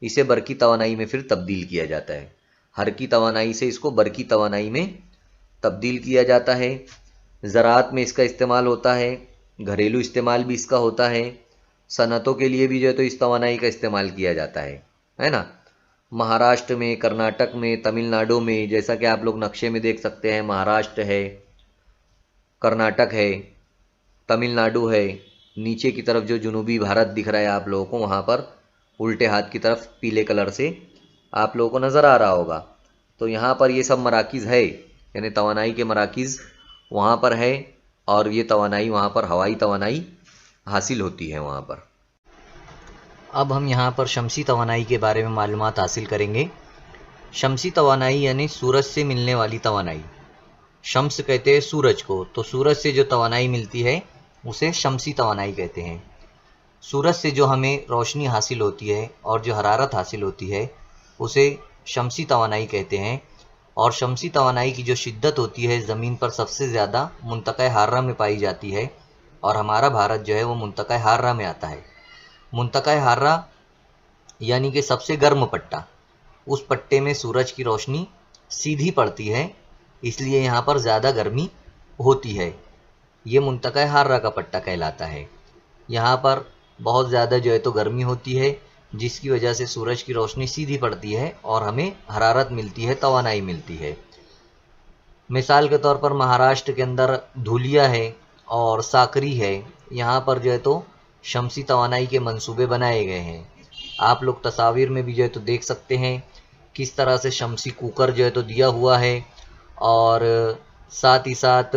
इसे बरकी तवानाई में फिर तब्दील किया जाता है। हरकी तवानाई से इसको बरकी तवानाई में तब्दील किया जाता है। ज़राअत में इसका इस्तेमाल होता है, घरेलू इस्तेमाल भी इसका होता है, सनतों के लिए भी जो है तो इस तवानाई का इस्तेमाल किया जाता है ना। महाराष्ट्र में, कर्नाटक में, तमिलनाडु में, जैसा कि आप लोग नक्शे में देख सकते हैं, महाराष्ट्र है, कर्नाटक है, तमिलनाडु है। नीचे की तरफ जो जुनूबी भारत दिख रहा है आप लोगों को, वहाँ पर उल्टे हाथ की तरफ पीले कलर से आप लोगों को नज़र आ रहा होगा। तो यहाँ पर ये सब मराकिज़ है, यानी तवानाई के मराकिज़ वहाँ पर है, और ये तवानाई वहाँ पर हवाई तवानाई हासिल होती है वहाँ पर। अब हम यहाँ पर शमसी तवानाई के बारे में मालूमात हासिल करेंगे। शमसी तवानाई यानी सूरज से मिलने वाली तवानाई। शम्स कहते हैं सूरज को, तो सूरज से जो तवानाई मिलती है उसे शमसी तवानाई कहते हैं। सूरज से जो हमें रोशनी हासिल होती है और जो हरारत हासिल होती है उसे शमसी तवानाई कहते हैं। और शमसी तवानाई की जो शिद्दत होती है ज़मीन पर सबसे ज़्यादा मुंतक़ा हार्रा में पाई जाती है, और हमारा भारत जो है वो मुंतक़ा हार्रा में आता है। मुंतक़ा हार्रा यानी कि सबसे गर्म पट्टा, उस पट्टे में सूरज की रोशनी सीधी पड़ती है, इसलिए यहाँ पर ज़्यादा गर्मी होती है। ये मुंतक़ा हार्रा का पट्टा कहलाता है। यहाँ पर बहुत ज़्यादा जो है तो गर्मी होती है, जिसकी वजह से सूरज की रोशनी सीधी पड़ती है और हमें हरारत मिलती है, तवानाई मिलती है। मिसाल के तौर पर महाराष्ट्र के अंदर धुलिया है और साकरी है, यहाँ पर जो है तो शमसी तवानाई के मंसूबे बनाए गए हैं। आप लोग तस्वीर में भी जो है तो देख सकते हैं किस तरह से शमसी कुकर जो है तो दिया हुआ है, और साथ ही साथ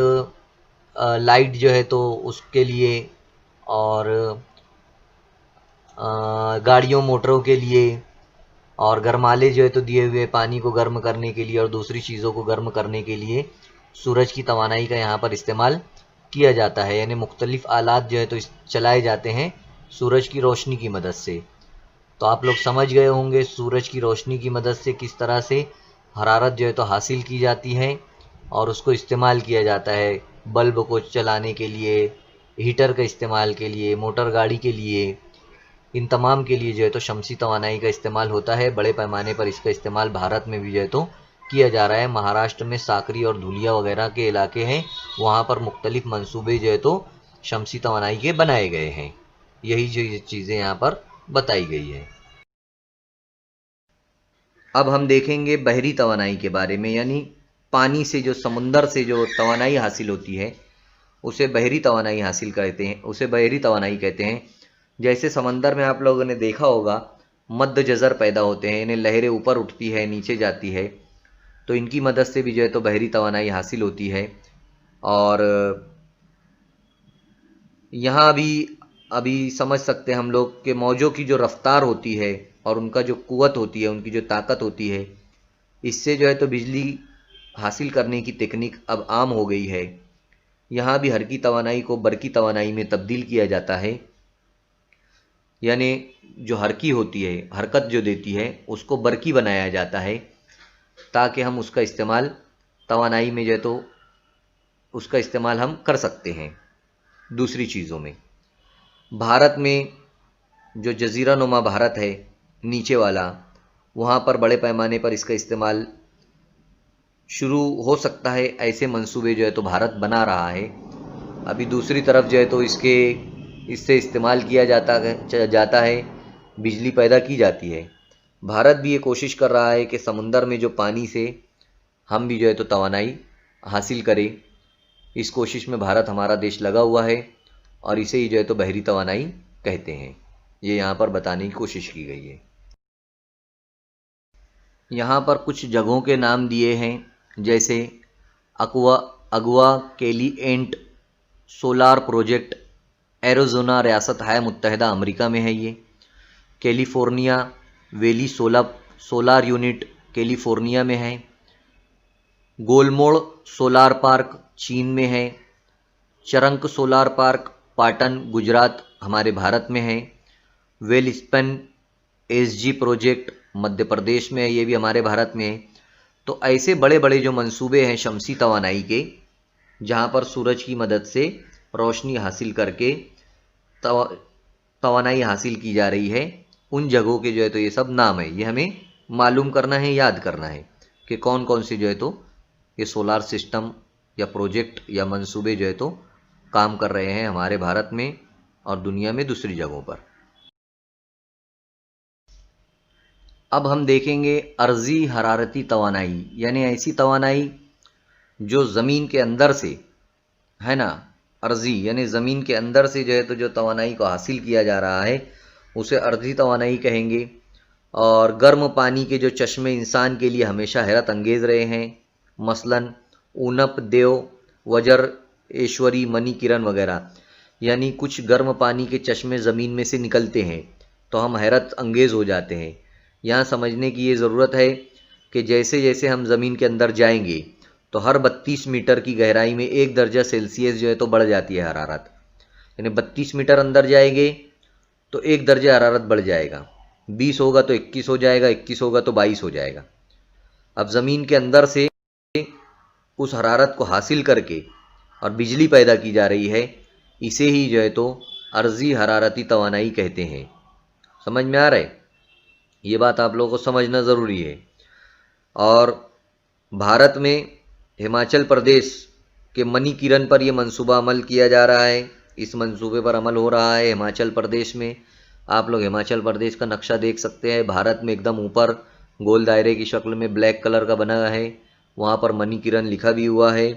लाइट जो है तो उसके लिए, और गाड़ियों मोटरों के लिए, और गरमाले जो है तो दिए हुए पानी को गर्म करने के लिए और दूसरी चीज़ों को गर्म करने के लिए सूरज की तवानाई का यहाँ पर इस्तेमाल किया जाता है। यानी मुख्तलिफ़ आलात जो है तो चलाए जाते हैं सूरज की रोशनी की मदद से। तो आप लोग समझ गए होंगे सूरज की रोशनी की मदद से किस तरह से हरारत जो है तो हासिल की जाती है और उसको इस्तेमाल किया जाता है बल्ब को चलाने के लिए, हीटर का इस्तेमाल के लिए, मोटर गाड़ी के लिए, इन तमाम के लिए जो है तो शमसी तवानाई का इस्तेमाल होता है। बड़े पैमाने पर इसका इस्तेमाल भारत में भी जो है तो किया जा रहा है। महाराष्ट्र में साकरी और धुलिया वगैरह के इलाके हैं, वहाँ पर मुख्तलिफ़ मंसूबे जो है तो शमसी तवानाई के बनाए गए हैं। यही जो चीज़ें यहाँ पर बताई गई है। अब हम देखेंगे बहरी तवानाई के बारे में, यानी पानी से, जो समुंदर से जो तवानाई हासिल होती है उसे बहरी तवानाई हासिल कहते हैं, उसे बहरी तवानाई कहते हैं। जैसे समंदर में आप लोगों ने देखा होगा मद्द जज़र पैदा होते हैं, इन्हें लहरें ऊपर उठती है नीचे जाती है, तो इनकी मदद से भी जो है तो बहरी तवानाई हासिल होती है। और यहाँ भी अभी समझ सकते हैं हम लोग कि मौजों की जो रफ्तार होती है और उनका जो कुव्वत होती है, उनकी जो ताकत होती है, इससे जो है तो बिजली हासिल करने की तकनीक अब आम हो गई है। यहाँ भी हरकी तवानाई को बरकी तवानाई में तब्दील किया जाता है, यानी जो हरकी होती है, हरकत जो देती है, उसको बरकी बनाया जाता है। ताकि हम उसका इस्तेमाल तवानाई में जो है तो उसका इस्तेमाल हम कर सकते हैं दूसरी चीज़ों में। भारत में जो जज़ीरा नुमा भारत है नीचे वाला, वहाँ पर बड़े पैमाने पर इसका इस्तेमाल शुरू हो सकता है। ऐसे मंसूबे जो है तो भारत बना रहा है। अभी दूसरी तरफ जो है तो इससे इस्तेमाल किया जाता है, बिजली पैदा की जाती है। भारत भी ये कोशिश कर रहा है कि समुंदर में जो पानी से हम भी जो है तो तवानाई हासिल करें। इस कोशिश में भारत हमारा देश लगा हुआ है और इसे ही जो है तो बहरी तवानाई कहते हैं। ये यहाँ पर बताने की कोशिश की गई है। यहाँ पर कुछ जगहों के नाम दिए हैं, जैसे अगवा कैलिएंट सोलार प्रोजेक्ट, एरिज़ोना रियासत हाय मुत्तहिदा अमेरिका में है ये। California valley solar unit California में है। गोलमोड़ सोलार पार्क चीन में है। चरंक सोलार पार्क पाटन गुजरात हमारे भारत में है। वेलस्पन एसजी प्रोजेक्ट मध्य प्रदेश में है, ये भी हमारे भारत में है। तो ऐसे बड़े बड़े जो मंसूबे हैं शमसी तवानाई के, जहाँ पर सूरज की मदद से रोशनी हासिल करके तवानाई हासिल की जा रही है, उन जगहों के जो है तो ये सब नाम है। ये हमें मालूम करना है, याद करना है कि कौन कौन से जो है तो ये सोलार सिस्टम या प्रोजेक्ट या मंसूबे जो है तो काम कर रहे हैं हमारे भारत में और दुनिया में दूसरी जगहों पर। अब हम देखेंगे अर्जी हरारती तवानाई, यानी ऐसी तवानाई जो ज़मीन के अंदर से है ना, अर्जी यानी ज़मीन के अंदर से जो है तो जो तवानाई को हासिल किया जा रहा है उसे अर्जी तवानाई कहेंगे। और गर्म पानी के जो चश्मे इंसान के लिए हमेशा हैरत अंगेज़ रहे हैं, मसलन ऊनप देव, वजर ऐश्वरी, मनी किरण वगैरह, यानी कुछ गर्म पानी के चश्मे ज़मीन में से निकलते हैं तो हम हैरत अंगेज़ हो जाते हैं। यहाँ समझने की ये ज़रूरत है कि जैसे जैसे हम ज़मीन के अंदर जाएंगे तो हर 32 मीटर की गहराई में 1 दर्जा सेल्सियस जो है तो बढ़ जाती है हरारत। यानी 32 मीटर अंदर जाएंगे तो 1 दर्जा हरारत बढ़ जाएगा, 20 होगा तो 21 हो जाएगा, 21 होगा तो 22 हो जाएगा। अब ज़मीन के अंदर से उस हरारत को हासिल करके और बिजली पैदा की जा रही है, इसे ही जो है तो अर्जी हरारती तवानाई कहते हैं। समझ में आ रहा है? ये बात आप लोगों को समझना ज़रूरी है। और भारत में हिमाचल प्रदेश के मनी किरण पर यह मंसूबा अमल किया जा रहा है। इस मंसूबे पर अमल हो रहा है हिमाचल प्रदेश में। आप लोग हिमाचल प्रदेश का नक्शा देख सकते हैं। भारत में एकदम ऊपर गोल दायरे की शक्ल में ब्लैक कलर का बना है, वहाँ पर मनी किरण लिखा भी हुआ है।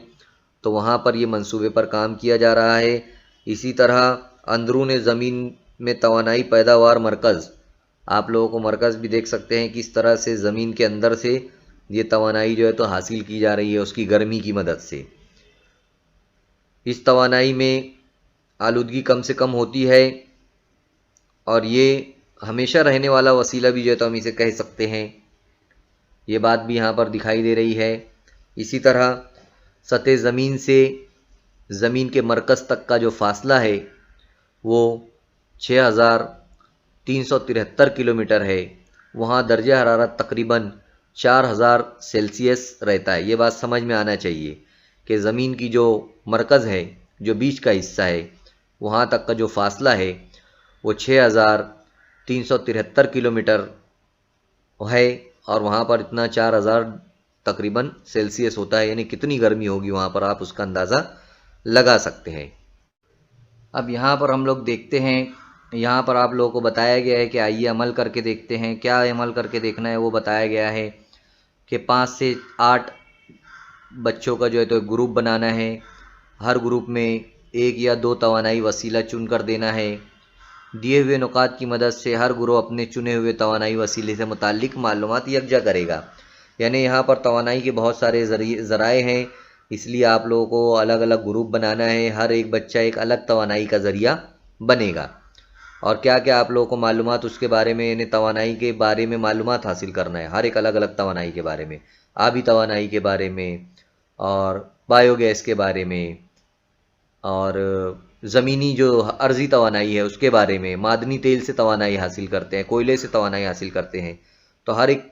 तो वहाँ पर ये मंसूबे पर काम किया जा रहा है। इसी तरह अंदरून ज़मीन में तवानाई पैदावार मरकज़, आप लोगों को मरकज़ भी देख सकते हैं किस तरह से ज़मीन के अंदर से ये तवानाई जो है तो हासिल की जा रही है उसकी गर्मी की मदद से। इस तवानाई में आलूदगी कम से कम होती है और ये हमेशा रहने वाला वसीला भी जो है तो हम इसे कह सकते हैं। ये बात भी यहाँ पर दिखाई दे रही है। इसी तरह सतह ज़मीन से ज़मीन के मरकज़ तक का जो फासला है वो 6373 किलोमीटर है। वहाँ दर्जा हरारत तकरीबन 4000 सेल्सियस रहता है। ये बात समझ में आना चाहिए कि ज़मीन की जो मरकज़ है, जो बीच का हिस्सा है, वहाँ तक का जो फासला है वो 6373 किलोमीटर है और वहाँ पर इतना 4000 तकरीबन सेल्सियस होता है। यानी कितनी गर्मी होगी वहाँ पर, आप उसका अंदाज़ा लगा सकते हैं। अब यहाँ पर हम लोग देखते हैं, यहाँ पर आप लोगों को बताया गया है कि आइए अमल करके देखते हैं। क्या अमल करके देखना है वो बताया गया है कि 5 से 8 बच्चों का जो है तो एक ग्रुप बनाना है। हर ग्रुप में 1 या 2 तवानाई वसीला चुन कर देना है। दिए हुए नुकात की मदद से हर ग्रुप अपने चुने हुए तवानाई वसीले से मुताल्लिक मालूमात यकजा करेगा। यानी यहाँ पर तवानाई के बहुत सारे ज़राए हैं, इसलिए आप लोगों को अलग अलग ग्रुप बनाना है। हर एक बच्चा एक अलग तवानाई का ज़रिया बनेगा। और क्या क्या आप लोगों को मालूमात उसके बारे में, यानी तवानाई के बारे में मालूमात हासिल करना है। हर एक अलग अलग तवानाई के बारे में, आबी तवानाई के बारे में और बायोगैस के बारे में और ज़मीनी जो अर्जी तवानाई है उसके बारे में, मादनी तेल से तवानाई हासिल करते हैं, कोयले से तवानाई हासिल करते हैं। तो हर एक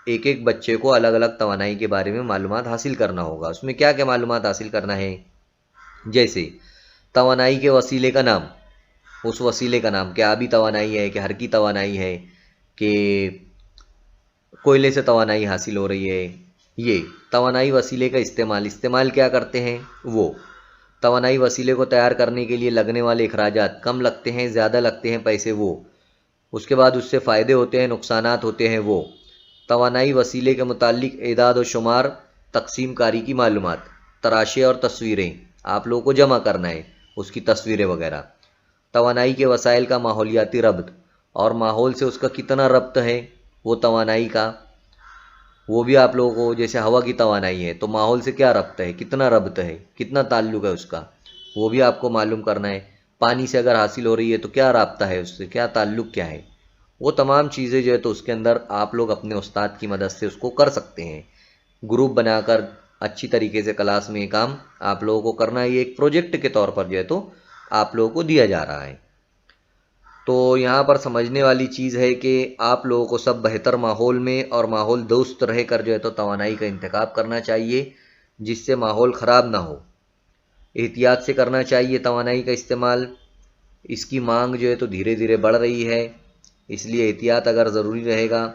एक एक बच्चे को अलग अलग तवानाई के बारे में मालूमात हासिल करना होगा। उसमें क्या क्या मालूमात हासिल करना है, जैसे तवानाई के वसीले का नाम, उस वसीले का नाम, क्या आबी तवानाई है कि हरकी तवानाई है कि कोयले से तवानाई हासिल हो रही है। ये तवानाई वसीले का इस्तेमाल क्या करते हैं वो, तवानाई वसीले को तैयार करने के लिए लगने वाले अखराजात कम लगते हैं ज़्यादा लगते हैं पैसे वो, उसके बाद उससे फ़ायदे होते हैं नुकसानात होते हैं वो, तवानाई वसीले के मुतालिक एदाद व शुमार तकसीम कारी की मालूमात, तराशे और तस्वीरें आप लोगों को जमा करना है, उसकी तस्वीरें वगैरह, तवानाई के वसाइल का माहौलियाती रब्त और माहौल से उसका कितना रब्त है वो तवानाई का, वो भी आप लोगों को, जैसे हवा की तवानाई है तो माहौल से क्या रब्त है, कितना रब्त है, कितना ताल्लुक है उसका, वो भी आपको मालूम करना है। पानी से अगर हासिल हो रही है तो क्या राब्ता है उससे, क्या ताल्लुक क्या है, वो तमाम चीज़ें जो है तो उसके अंदर आप लोग अपने उस्ताद की मदद से उसको कर सकते हैं। ग्रुप बनाकर अच्छी तरीके से क्लास में ये काम आप लोगों को करना है। ये एक प्रोजेक्ट के तौर पर जो है तो आप लोगों को दिया जा रहा है। तो यहाँ पर समझने वाली चीज़ है कि आप लोगों को सब बेहतर माहौल में और माहौल दोस्त रह कर जो है तो तवानाई का इंतखाब करना चाहिए, जिससे माहौल ख़राब ना हो। एहतियात से करना चाहिए तवानाई का इस्तेमाल। इसकी मांग जो है तो धीरे धीरे बढ़ रही है, इसलिए एहतियात अगर ज़रूरी रहेगा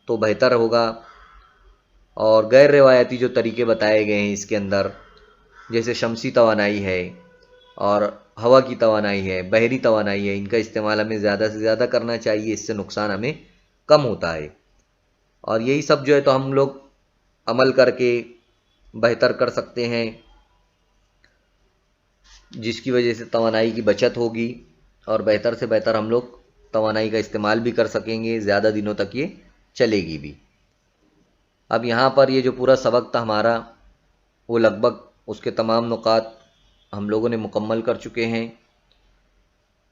तो बेहतर होगा। और गैर रिवायती जो तरीके बताए गए हैं इसके अंदर, जैसे शमसी तवानाई है और हवा की तवानाई है, बहरी तवानाई है, इनका इस्तेमाल हमें ज़्यादा से ज़्यादा करना चाहिए, इससे नुकसान हमें कम होता है। और यही सब जो है तो हम लोग अमल करके बेहतर कर सकते हैं, जिसकी वजह से तवानाई की बचत होगी और बेहतर से बेहतर हम लोग तवानाई का इस्तेमाल भी कर सकेंगे, ज़्यादा दिनों तक ये चलेगी भी। अब यहाँ पर ये जो पूरा सबक था हमारा, वो लगभग उसके तमाम नुकात हम लोगों ने मुकम्मल कर चुके हैं।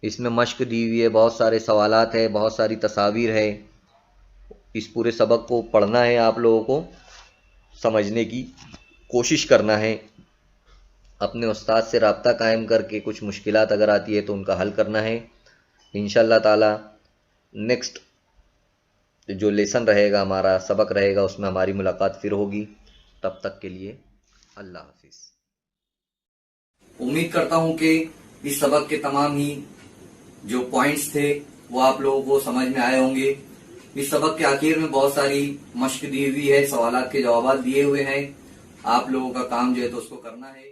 इसमें मश्क दी हुई है, बहुत सारे सवालात है, बहुत सारी तस्वीर है। इस पूरे सबक को पढ़ना है, आप लोगों को समझने की कोशिश करना है, अपने उस्ताद से रब्ता कायम करके कुछ मुश्किलात अगर आती है तो उनका हल करना है। इंशाअल्लाह ताला नेक्स्ट जो लेसन रहेगा, हमारा सबक रहेगा, उसमें हमारी मुलाकात फिर होगी। तब तक के लिए अल्लाह हाफिज़। उम्मीद करता हूं कि इस सबक के तमाम ही जो पॉइंट्स थे वो आप लोगों को समझ में आए होंगे। इस सबक के आखिर में बहुत सारी मश्क दी हुई है, सवालात के जवाब दिए हुए हैं। आप लोगों का काम जो है तो उसको करना है।